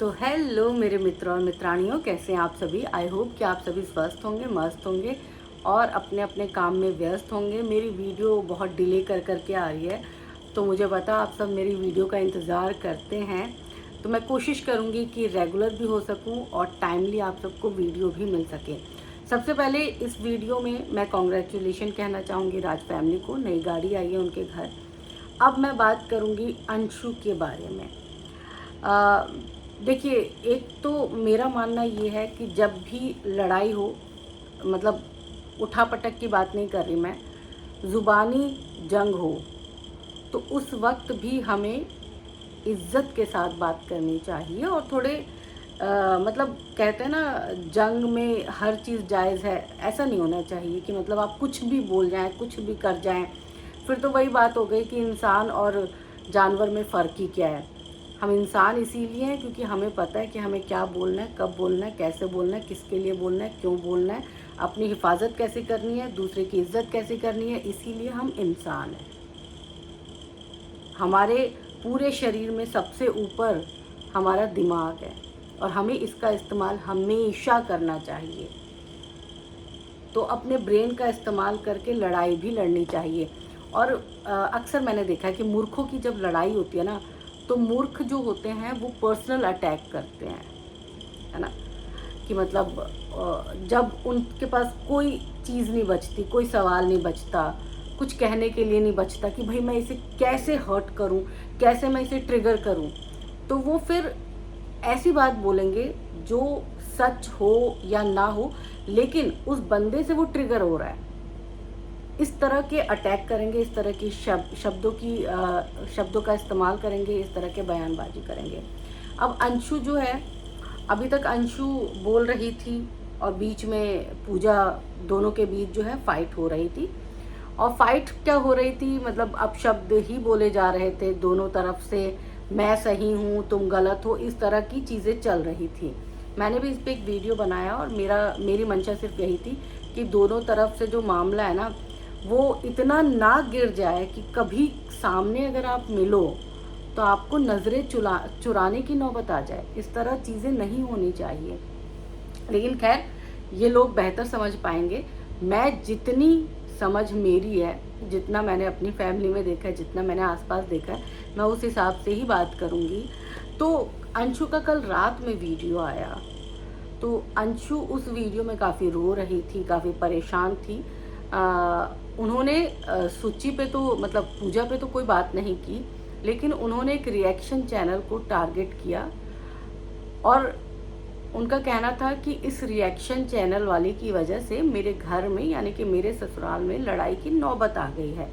तो हेलो मेरे मित्रों और मित्रानियों, कैसे हैं आप सभी। आई होप कि आप सभी स्वस्थ होंगे, मस्त होंगे और अपने अपने काम में व्यस्त होंगे। मेरी वीडियो बहुत डिले कर करके आ रही है, तो मुझे पता आप सब मेरी वीडियो का इंतज़ार करते हैं। तो मैं कोशिश करूँगी कि रेगुलर भी हो सकूँ और टाइमली आप सबको वीडियो भी मिल सके। सबसे पहले इस वीडियो में मैं कॉन्ग्रेचुलेशन कहना चाहूँगी राज फैमिली को, नई गाड़ी आई है उनके घर। अब मैं बात करूँगी अंशु के बारे में। देखिए, एक तो मेरा मानना ये है कि जब भी लड़ाई हो, मतलब उठापटक की बात नहीं कर रही मैं, ज़ुबानी जंग हो, तो उस वक्त भी हमें इज्जत के साथ बात करनी चाहिए। और थोड़े मतलब कहते हैं ना, जंग में हर चीज़ जायज़ है, ऐसा नहीं होना चाहिए कि मतलब आप कुछ भी बोल जाएं, कुछ भी कर जाएं। फिर तो वही बात हो गई कि इंसान और जानवर में फ़र्क ही क्या है। हम इंसान इसीलिए हैं क्योंकि हमें पता है कि हमें क्या बोलना है, कब बोलना है, कैसे बोलना है, किसके लिए बोलना है, क्यों बोलना है, अपनी हिफाजत कैसे करनी है, दूसरे की इज्जत कैसे करनी है। इसीलिए हम इंसान हैं। हमारे पूरे शरीर में सबसे ऊपर हमारा दिमाग है और हमें इसका इस्तेमाल हमेशा करना चाहिए। तो अपने ब्रेन का इस्तेमाल करके लड़ाई भी लड़नी चाहिए। और अक्सर मैंने देखा है कि मूर्खों की जब लड़ाई होती है ना, तो मूर्ख जो होते हैं वो पर्सनल अटैक करते हैं, है ना। कि मतलब जब उनके पास कोई चीज़ नहीं बचती, कोई सवाल नहीं बचता, कुछ कहने के लिए नहीं बचता कि भाई मैं इसे कैसे हर्ट करूं, कैसे मैं इसे ट्रिगर करूं, तो वो फिर ऐसी बात बोलेंगे जो सच हो या ना हो, लेकिन उस बंदे से वो ट्रिगर हो रहा है। इस तरह के अटैक करेंगे, इस तरह की शब्दों का इस्तेमाल करेंगे, इस तरह के बयानबाजी करेंगे। अब अंशु जो है, अभी तक अंशु बोल रही थी और बीच में पूजा, दोनों के बीच जो है फाइट हो रही थी। और फाइट क्या हो रही थी, मतलब अब शब्द ही बोले जा रहे थे दोनों तरफ से। मैं सही हूँ, तुम गलत हो, इस तरह की चीज़ें चल रही थी। मैंने भी इस पर एक वीडियो बनाया और मेरी मंशा सिर्फ यही थी कि दोनों तरफ से जो मामला है ना, वो इतना ना गिर जाए कि कभी सामने अगर आप मिलो तो आपको नज़रें चुराने की नौबत आ जाए। इस तरह चीज़ें नहीं होनी चाहिए। लेकिन खैर, ये लोग बेहतर समझ पाएंगे। मैं जितनी समझ मेरी है, जितना मैंने अपनी फैमिली में देखा है, जितना मैंने आसपास देखा है, मैं उस हिसाब से ही बात करूँगी। तो अंशु का कल रात में वीडियो आया, तो अंशु उस वीडियो में काफ़ी रो रही थी, काफ़ी परेशान थी। उन्होंने सुची पे तो, मतलब पूजा पे तो कोई बात नहीं की, लेकिन उन्होंने एक रिएक्शन चैनल को टारगेट किया। और उनका कहना था कि इस रिएक्शन चैनल वाले की वजह से मेरे घर में, यानी कि मेरे ससुराल में लड़ाई की नौबत आ गई है।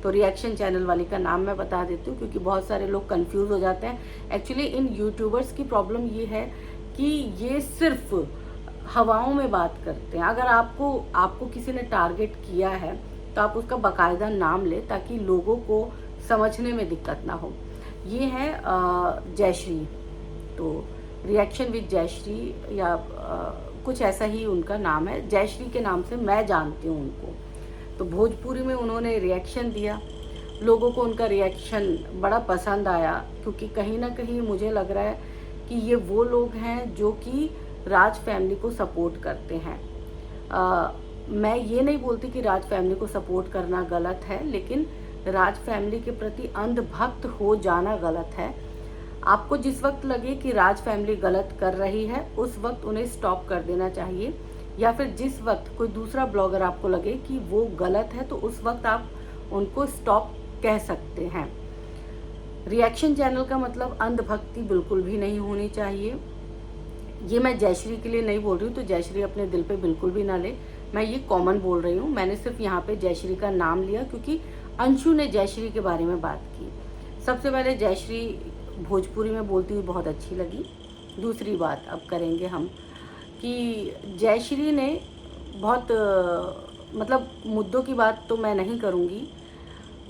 तो रिएक्शन चैनल वाली का नाम मैं बता देती हूँ क्योंकि बहुत सारे लोग कंफ्यूज हो जाते हैं। एक्चुअली इन यूट्यूबर्स की प्रॉब्लम ये है कि ये सिर्फ हवाओं में बात करते हैं। अगर आपको आपको किसी ने टारगेट किया है तो आप उसका बाकायदा नाम लें ताकि लोगों को समझने में दिक्कत ना हो। ये है जयश्री, तो रिएक्शन विद जयश्री या कुछ ऐसा ही उनका नाम है। जयश्री के नाम से मैं जानती हूँ उनको। तो भोजपुरी में उन्होंने रिएक्शन दिया, लोगों को उनका रिएक्शन बड़ा पसंद आया क्योंकि कहीं ना कहीं मुझे लग रहा है कि ये वो लोग हैं जो कि राज फैमिली को सपोर्ट करते हैं। मैं ये नहीं बोलती कि राज फैमिली को सपोर्ट करना गलत है, लेकिन राज फैमिली के प्रति अंधभक्त हो जाना गलत है। आपको जिस वक्त लगे कि राज फैमिली गलत कर रही है, उस वक्त उन्हें स्टॉप कर देना चाहिए। या फिर जिस वक्त कोई दूसरा ब्लॉगर आपको लगे कि वो गलत है, तो उस वक्त आप उनको स्टॉप कह सकते हैं। रिएक्शन चैनल का मतलब अंधभक्ति बिल्कुल भी नहीं होनी चाहिए। ये मैं जयश्री के लिए नहीं बोल रही हूँ, तो जयश्री अपने दिल पे बिल्कुल भी ना ले। मैं ये कॉमन बोल रही हूँ। मैंने सिर्फ यहाँ पे जयश्री का नाम लिया क्योंकि अंशु ने जयश्री के बारे में बात की। सबसे पहले जयश्री भोजपुरी में बोलती हुई बहुत अच्छी लगी। दूसरी बात अब करेंगे हम कि जयश्री ने बहुत मतलब मुद्दों की बात तो मैं नहीं करूँगी।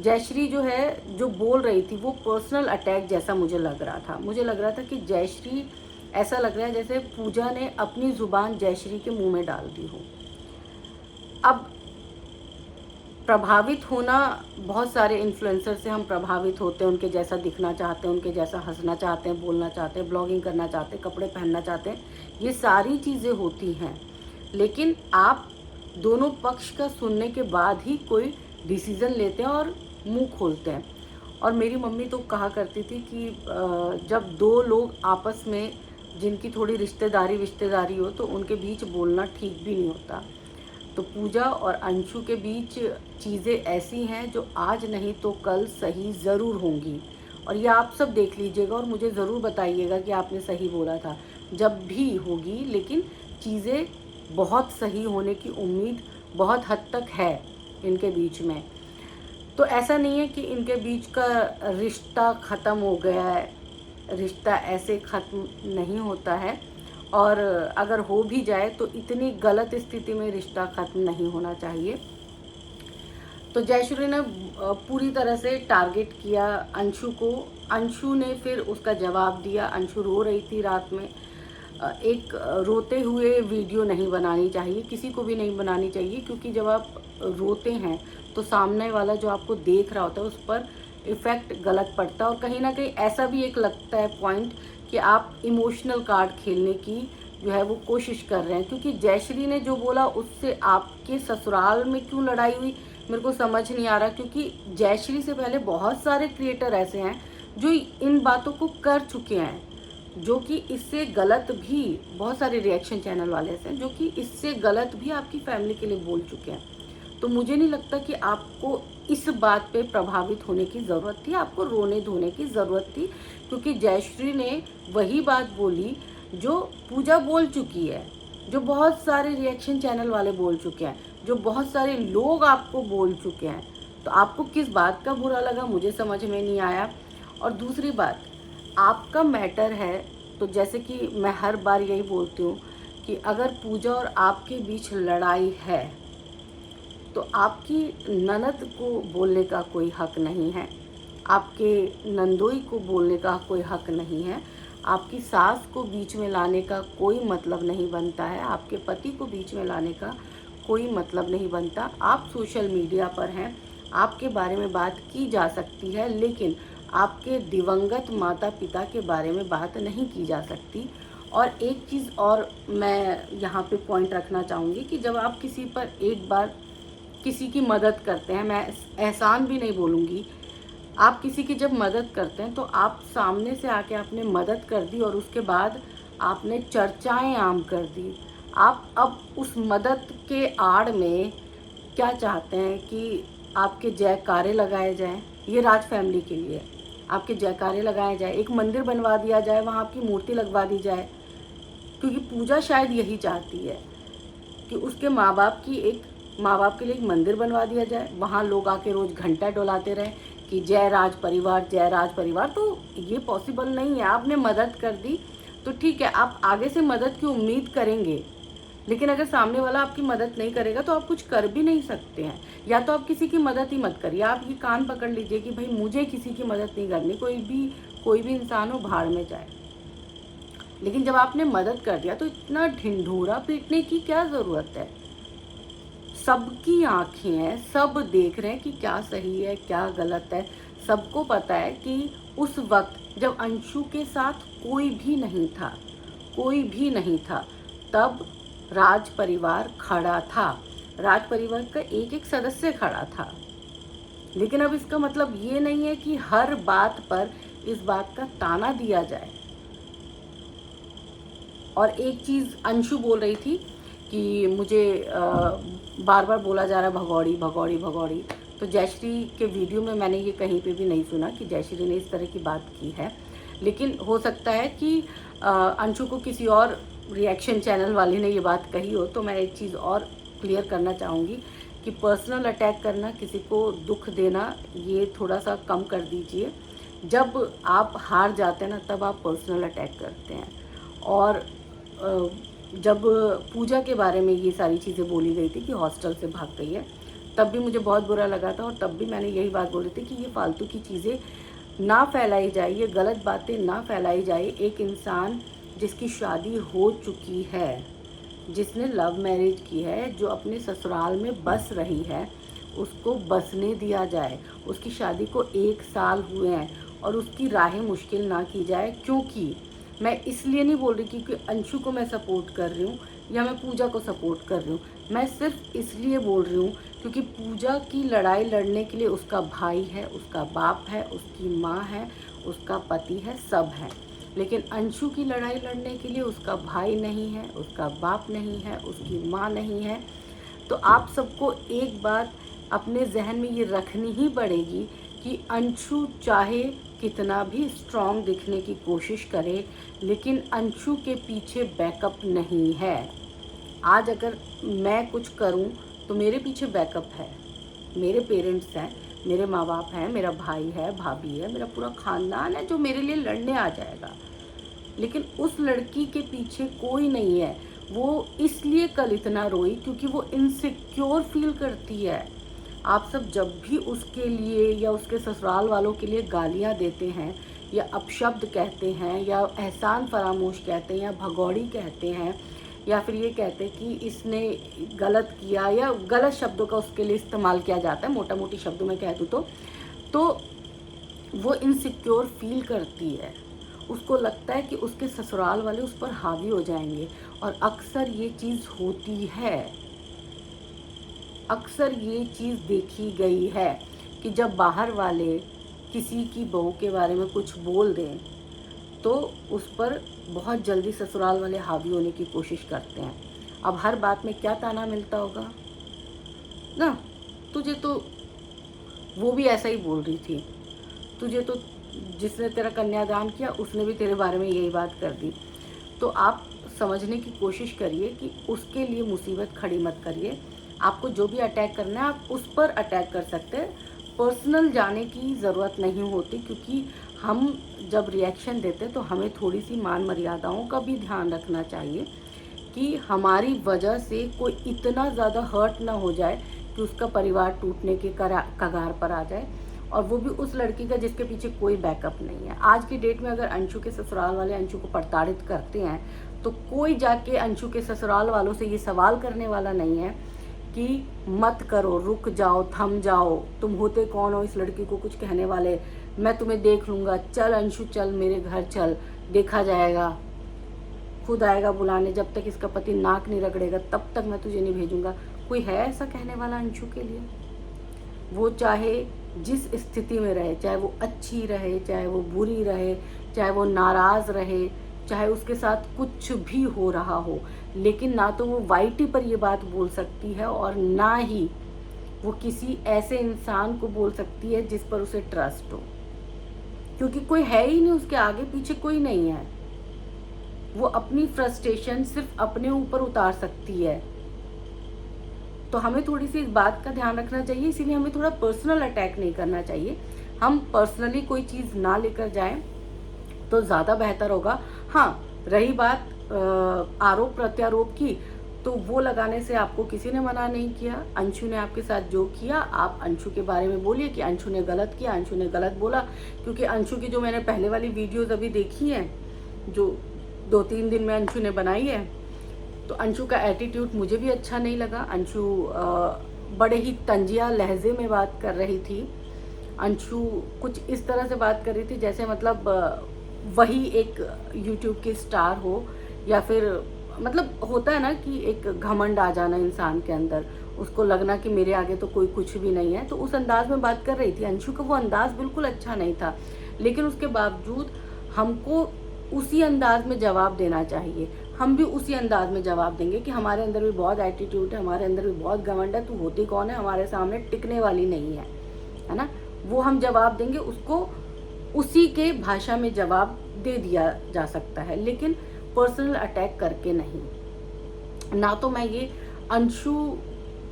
जयश्री जो है, जो बोल रही थी, वो पर्सनल अटैक जैसा मुझे लग रहा था। मुझे लग रहा था कि जयश्री, ऐसा लग रहा है जैसे पूजा ने अपनी ज़ुबान जयश्री के मुंह में डाल दी हो। अब प्रभावित होना, बहुत सारे इन्फ्लुएंसर से हम प्रभावित होते हैं, उनके जैसा दिखना चाहते हैं, उनके जैसा हंसना चाहते हैं, बोलना चाहते हैं, ब्लॉगिंग करना चाहते हैं, कपड़े पहनना चाहते हैं, ये सारी चीज़ें होती हैं। लेकिन आप दोनों पक्ष का सुनने के बाद ही कोई डिसीज़न लेते हैं और मुंह खोलते हैं। और मेरी मम्मी तो कहा करती थी कि जब दो लोग आपस में जिनकी थोड़ी रिश्तेदारी हो तो उनके बीच बोलना ठीक भी नहीं होता। तो पूजा और अंशु के बीच चीज़ें ऐसी हैं जो आज नहीं तो कल सही ज़रूर होंगी, और ये आप सब देख लीजिएगा और मुझे ज़रूर बताइएगा कि आपने सही बोला था। जब भी होगी, लेकिन चीज़ें बहुत सही होने की उम्मीद बहुत हद तक है इनके बीच में। तो ऐसा नहीं है कि इनके बीच का रिश्ता ख़त्म हो गया है, रिश्ता ऐसे ख़त्म नहीं होता है, और अगर हो भी जाए तो इतनी गलत स्थिति में रिश्ता ख़त्म नहीं होना चाहिए। तो जयश्री ने पूरी तरह से टारगेट किया अंशु को। अंशु ने फिर उसका जवाब दिया। अंशु रो रही थी रात में। एक रोते हुए वीडियो नहीं बनानी चाहिए, किसी को भी नहीं बनानी चाहिए, क्योंकि जब आप रोते हैं तो सामने वाला जो आपको देख रहा होता है उस पर इफ़ेक्ट गलत पड़ता है। और कहीं ना कहीं ऐसा भी एक लगता है पॉइंट कि आप इमोशनल कार्ड खेलने की जो है वो कोशिश कर रहे हैं। क्योंकि जयश्री ने जो बोला उससे आपके ससुराल में क्यों लड़ाई हुई मेरे को समझ नहीं आ रहा, क्योंकि जयश्री से पहले बहुत सारे क्रिएटर ऐसे हैं जो इन बातों को कर चुके हैं, जो कि इससे गलत भी, बहुत सारे रिएक्शन चैनल वाले ऐसे हैं जो कि इससे गलत भी आपकी फैमिली के लिए बोल चुके हैं। तो मुझे नहीं लगता कि आपको इस बात पे प्रभावित होने की ज़रूरत थी, आपको रोने धोने की ज़रूरत थी, क्योंकि जयश्री ने वही बात बोली जो पूजा बोल चुकी है, जो बहुत सारे रिएक्शन चैनल वाले बोल चुके हैं, जो बहुत सारे लोग आपको बोल चुके हैं। तो आपको किस बात का बुरा लगा मुझे समझ में नहीं आया। और दूसरी बात, आपका मैटर है, तो जैसे कि मैं हर बार यही बोलती हूँ कि अगर पूजा और आपके बीच लड़ाई है तो आपकी ननद को बोलने का कोई हक नहीं है, आपके नंदोई को बोलने का कोई हक नहीं है, आपकी सास को बीच में लाने का कोई मतलब नहीं बनता है, आपके पति को बीच में लाने का कोई मतलब नहीं बनता। आप सोशल मीडिया पर हैं, आपके बारे में बात की जा सकती है, लेकिन आपके दिवंगत माता पिता के बारे में बात नहीं की जा सकती। और एक चीज़ और मैं यहाँ पे पॉइंट रखना चाहूँगी कि जब आप किसी पर एक बार किसी की मदद करते हैं, मैं एहसान भी नहीं बोलूँगी, आप किसी की जब मदद करते हैं तो आप सामने से आके आपने मदद कर दी और उसके बाद आपने चर्चाएं आम कर दी। आप अब उस मदद के आड़ में क्या चाहते हैं कि आपके जयकारे लगाए जाएं, ये राज फैमिली के लिए आपके जयकारे लगाए जाए, एक मंदिर बनवा दिया जाए, वहाँ आपकी मूर्ति लगवा दी जाए, क्योंकि पूजा शायद यही चाहती है कि उसके माँ बाप के लिए एक मंदिर बनवा दिया जाए, वहाँ लोग आके रोज़ घंटा डोलाते रहे कि जय राज परिवार, जय राज परिवार। तो ये पॉसिबल नहीं है। आपने मदद कर दी तो ठीक है, आप आगे से मदद की उम्मीद करेंगे, लेकिन अगर सामने वाला आपकी मदद नहीं करेगा तो आप कुछ कर भी नहीं सकते हैं। या तो आप किसी की मदद ही मत करिए, आप ये कान पकड़ लीजिए कि भाई मुझे किसी की मदद नहीं करनी, कोई भी इंसान हो भाड़ में जाए। लेकिन जब आपने मदद कर दिया तो इतना ढिंढोरा पीटने की क्या ज़रूरत है। सबकी आंखें हैं, सब देख रहे हैं कि क्या सही है क्या गलत है। सबको पता है कि उस वक्त जब अंशु के साथ कोई भी नहीं था, तब राज परिवार खड़ा था, राज परिवार का एक एक सदस्य खड़ा था। लेकिन अब इसका मतलब ये नहीं है कि हर बात पर इस बात का ताना दिया जाए। और एक चीज़ अंशु बोल रही थी कि मुझे बार बार बोला जा रहा है भगौड़ी भगौड़ी भगौड़ी। तो जयश्री के वीडियो में मैंने ये कहीं पे भी नहीं सुना कि जयश्री ने इस तरह की बात की है। लेकिन हो सकता है कि अंशु को किसी और रिएक्शन चैनल वाले ने ये बात कही हो। तो मैं एक चीज़ और क्लियर करना चाहूँगी कि पर्सनल अटैक करना, किसी को दुख देना, ये थोड़ा सा कम कर दीजिए। जब आप हार जाते हैं ना, तब आप पर्सनल अटैक करते हैं। और जब पूजा के बारे में ये सारी चीज़ें बोली गई थी कि हॉस्टल से भाग गई है, तब भी मुझे बहुत बुरा लगा था। और तब भी मैंने यही बात बोली थी कि ये फालतू की चीज़ें ना फैलाई जाए, ये गलत बातें ना फैलाई जाए। एक इंसान जिसकी शादी हो चुकी है, जिसने लव मैरिज की है, जो अपने ससुराल में बस रही है, उसको बसने दिया जाए। उसकी शादी को 1 साल हुए हैं और उसकी राहें मुश्किल ना की जाए। क्योंकि मैं इसलिए नहीं बोल रही क्योंकि अंशु को मैं सपोर्ट कर रही हूँ या मैं पूजा को सपोर्ट कर रही हूँ। मैं सिर्फ इसलिए बोल रही हूँ क्योंकि पूजा की लड़ाई लड़ने के लिए उसका भाई है, उसका बाप है, उसकी माँ है, उसका पति है, सब है। लेकिन अंशु की लड़ाई लड़ने के लिए उसका भाई नहीं है, उसका बाप नहीं है, उसकी माँ नहीं है। तो आप सबको एक बात अपने जहन में ये रखनी ही पड़ेगी कि अंशु चाहे कितना भी स्ट्रॉन्ग दिखने की कोशिश करे, लेकिन अंशु के पीछे बैकअप नहीं है। आज अगर मैं कुछ करूं तो मेरे पीछे बैकअप है, मेरे पेरेंट्स हैं, मेरे माँ बाप हैं, मेरा भाई है, भाभी है, मेरा पूरा ख़ानदान है जो मेरे लिए लड़ने आ जाएगा। लेकिन उस लड़की के पीछे कोई नहीं है। वो इसलिए कल इतना रोई क्योंकि वो इनसिक्योर फील करती है। आप सब जब भी उसके लिए या उसके ससुराल वालों के लिए गालियाँ देते हैं या अपशब्द कहते हैं या एहसान फरामोश कहते हैं या भगौड़ी कहते हैं या फिर ये कहते हैं कि इसने गलत किया या गलत शब्दों का उसके लिए इस्तेमाल किया जाता है, मोटा मोटी शब्दों में कह दूँ तो वो इनसिक्योर फील करती है। उसको लगता है कि उसके ससुराल वाले उस पर हावी हो जाएंगे और अक्सर ये चीज़ होती है। अक्सर ये चीज़ देखी गई है कि जब बाहर वाले किसी की बहू के बारे में कुछ बोल दें तो उस पर बहुत जल्दी ससुराल वाले हावी होने की कोशिश करते हैं। अब हर बात में क्या ताना मिलता होगा ना, तुझे तो वो भी ऐसा ही बोल रही थी, तुझे तो जिसने तेरा कन्यादान किया उसने भी तेरे बारे में यही बात कर दी। तो आप समझने की कोशिश करिए कि उसके लिए मुसीबत खड़ी मत करिए। आपको जो भी अटैक करना है आप उस पर अटैक कर सकते हैं, पर्सनल जाने की ज़रूरत नहीं होती। क्योंकि हम जब रिएक्शन देते तो हमें थोड़ी सी मान मर्यादाओं का भी ध्यान रखना चाहिए कि हमारी वजह से कोई इतना ज़्यादा हर्ट ना हो जाए कि उसका परिवार टूटने के कगार पर आ जाए, और वो भी उस लड़की का जिसके पीछे कोई बैकअप नहीं है। आज की डेट में अगर अंशु के ससुराल वाले अंशु को प्रताड़ित करते हैं तो कोई जाके अंशु के ससुराल वालों से ये सवाल करने वाला नहीं है कि मत करो, रुक जाओ, थम जाओ, तुम होते कौन हो इस लड़की को कुछ कहने वाले, मैं तुम्हें देख लूँगा, चल अंशु चल मेरे घर चल, देखा जाएगा, खुद आएगा बुलाने, जब तक इसका पति नाक नहीं रगड़ेगा तब तक मैं तुझे नहीं भेजूंगा। कोई है ऐसा कहने वाला अंशु के लिए? वो चाहे जिस स्थिति में रहे, चाहे वो अच्छी रहे, चाहे वो बुरी रहे, चाहे वो नाराज़ रहे, चाहे उसके साथ कुछ भी हो रहा हो, लेकिन ना तो वो वाईटी पर ये बात बोल सकती है और ना ही वो किसी ऐसे इंसान को बोल सकती है जिस पर उसे ट्रस्ट हो, क्योंकि कोई है ही नहीं, उसके आगे पीछे कोई नहीं है। वो अपनी फ्रस्ट्रेशन सिर्फ अपने ऊपर उतार सकती है। तो हमें थोड़ी सी इस बात का ध्यान रखना चाहिए, इसीलिए हमें थोड़ा पर्सनल अटैक नहीं करना चाहिए। हम पर्सनली कोई चीज़ ना लेकर जाएं तो ज़्यादा बेहतर होगा। हाँ, रही बात आरोप प्रत्यारोप की, तो वो लगाने से आपको किसी ने मना नहीं किया। अंशु ने आपके साथ जो किया, आप अंशु के बारे में बोलिए कि अंशु ने गलत किया, अंशु ने गलत बोला। क्योंकि अंशु की जो मैंने पहले वाली वीडियोज़ अभी देखी हैं, जो 2-3 दिन में अंशु ने बनाई है, तो अंशु का एटीट्यूड मुझे भी अच्छा नहीं लगा। अंशु बड़े ही तंजिया लहजे में बात कर रही थी। अंशु कुछ इस तरह से बात कर रही थी जैसे मतलब वही एक यूट्यूब की स्टार हो, या फिर मतलब होता है ना कि एक घमंड आ जाना इंसान के अंदर, उसको लगना कि मेरे आगे तो कोई कुछ भी नहीं है। तो उस अंदाज में बात कर रही थी। अंशु का वो अंदाज बिल्कुल अच्छा नहीं था, लेकिन उसके बावजूद हमको उसी अंदाज में जवाब देना चाहिए। हम भी उसी अंदाज में जवाब देंगे कि हमारे अंदर भी बहुत एटीट्यूड है, हमारे अंदर भी बहुत घमंड है, तू होती कौन है, हमारे सामने टिकने वाली नहीं है ना। वो हम जवाब देंगे, उसको उसी के भाषा में जवाब दे दिया जा सकता है, लेकिन पर्सनल अटैक करके नहीं। ना तो मैं ये अंशु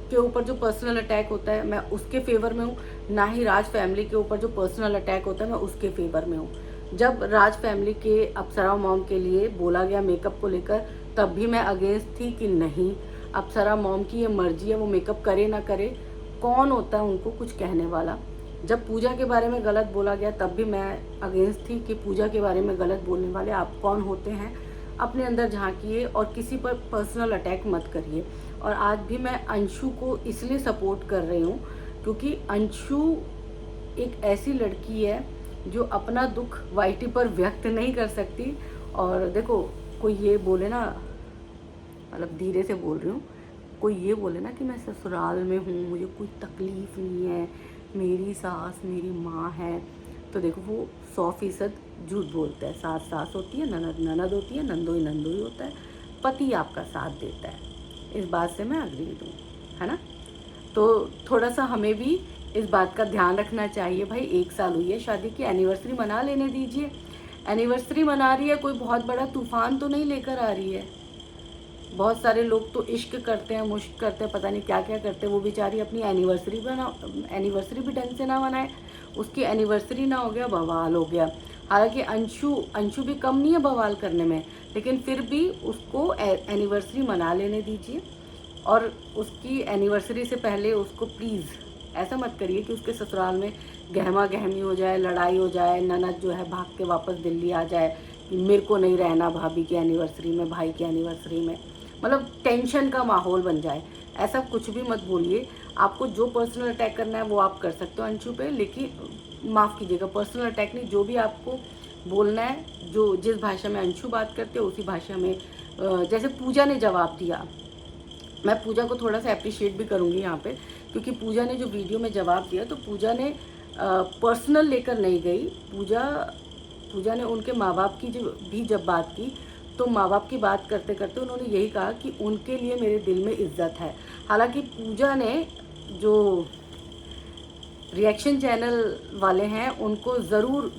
के ऊपर जो पर्सनल अटैक होता है मैं उसके फेवर में हूँ, ना ही राज फैमिली के ऊपर जो पर्सनल अटैक होता है मैं उसके फेवर में हूँ। जब राज फैमिली के अप्सरा मॉम के लिए बोला गया मेकअप को लेकर, तब भी मैं अगेंस्ट थी कि नहीं, अप्सरा मॉम की ये मर्जी है, वो मेकअप करे ना करे, कौन होता है उनको कुछ कहने वाला। जब पूजा के बारे में गलत बोला गया तब भी मैं अगेंस्ट थी कि पूजा के बारे में गलत बोलने वाले आप कौन होते हैं, अपने अंदर झांकिए और किसी पर पर्सनल अटैक मत करिए। और आज भी मैं अंशु को इसलिए सपोर्ट कर रही हूँ क्योंकि अंशु एक ऐसी लड़की है जो अपना दुख वाईटी पर व्यक्त नहीं कर सकती। और देखो, कोई ये बोले ना, मतलब धीरे से बोल रही हूँ, कोई ये बोले ना कि मैं ससुराल में हूँ, मुझे कोई तकलीफ़ नहीं है, मेरी सास मेरी माँ है, तो देखो वो 100% झूठ बोलता है। सास सास होती है, ननद ननद होती है, नंदोई नंदोई होता है, पति आपका साथ देता है। इस बात से मैं अग्री हूँ, है ना। तो थोड़ा सा हमें भी इस बात का ध्यान रखना चाहिए। भाई 1 साल हुई है शादी की, एनिवर्सरी मना लेने दीजिए। एनिवर्सरी मना रही है, कोई बहुत बड़ा तूफान तो नहीं लेकर आ रही है। बहुत सारे लोग तो इश्क करते हैं, मुश्क करते हैं, पता नहीं क्या क्या करते हैं। वो बेचारी अपनी एनिवर्सरी भी ढंग से ना मनाए, उसकी एनिवर्सरी ना हो गया बवाल हो गया। हालांकि अंशु भी कम नहीं है बवाल करने में, लेकिन फिर भी उसको एनिवर्सरी मना लेने दीजिए। और उसकी एनिवर्सरी से पहले उसको प्लीज़ ऐसा मत करिए कि उसके ससुराल में गहमा गहमी हो जाए, लड़ाई हो जाए, ननद जो है भाग के वापस दिल्ली आ जाए कि मेरे को नहीं रहना भाभी की एनिवर्सरी में, भाई की एनिवर्सरी में, मतलब टेंशन का माहौल बन जाए। ऐसा कुछ भी मत बोलिए। आपको जो पर्सनल अटैक करना है वो आप कर सकते हो अंशु पे, लेकिन माफ़ कीजिएगा, पर्सनल अटैक नहीं। जो भी आपको बोलना है, जो जिस भाषा में अंशु बात करते हो उसी भाषा में, जैसे पूजा ने जवाब दिया, मैं पूजा को थोड़ा सा अप्रिशिएट भी करूँगी यहाँ पे, क्योंकि पूजा ने जो वीडियो में जवाब दिया तो पूजा ने पर्सनल लेकर नहीं गई। पूजा ने उनके माँ बाप की जब बात की, तो माँ बाप की बात करते करते उन्होंने यही कहा कि उनके लिए मेरे दिल में इज्जत है। हालांकि पूजा ने जो रिएक्शन चैनल वाले हैं उनको ज़रूर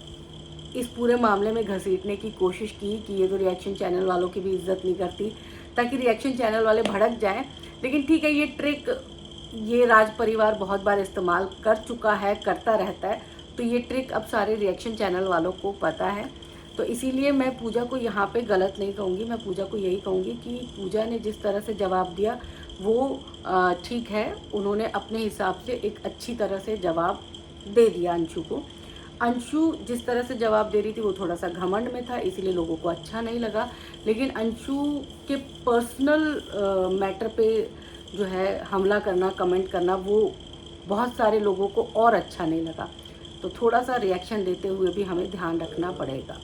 इस पूरे मामले में घसीटने की कोशिश की कि ये तो रिएक्शन चैनल वालों की भी इज्जत नहीं करती, ताकि रिएक्शन चैनल वाले भड़क जाएं। लेकिन ठीक है, ये ट्रिक ये राज परिवार बहुत बार इस्तेमाल कर चुका है, करता रहता है, तो ये ट्रिक अब सारे रिएक्शन चैनल वालों को पता है। तो इसीलिए मैं पूजा को यहाँ पे गलत नहीं कहूँगी, मैं पूजा को यही कहूँगी कि पूजा ने जिस तरह से जवाब दिया वो ठीक है। उन्होंने अपने हिसाब से एक अच्छी तरह से जवाब दे दिया अंशु को। अंशु जिस तरह से जवाब दे रही थी वो थोड़ा सा घमंड में था, इसीलिए लोगों को अच्छा नहीं लगा। लेकिन अंशु के पर्सनल मैटर पे जो है हमला करना, कमेंट करना, वो बहुत सारे लोगों को और अच्छा नहीं लगा। तो थोड़ा सा रिएक्शन देते हुए भी हमें ध्यान रखना पड़ेगा।